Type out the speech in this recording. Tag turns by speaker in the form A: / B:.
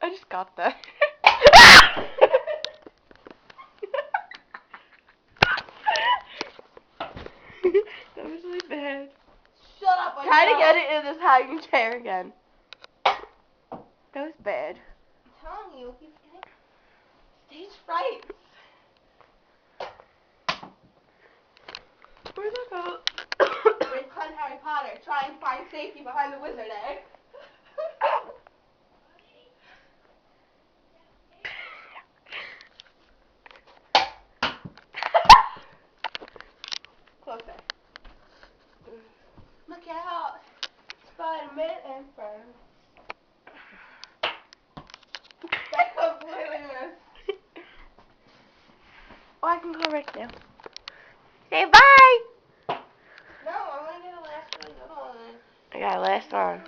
A: I just got that. That was really bad.
B: Shut up, I
A: Try to
B: know.
A: get it in this hanging chair again. That was bad.
B: I'm telling you, he's getting stage fright.
A: Where'd that go?
B: Return Harry Potter. Try and find safety behind the wizard egg. Closer. Look out. Spider-Man and friends. That completely missed.
A: Oh, I can go right now. Say bye!
B: No, I want to get a last one.
A: I got a last one.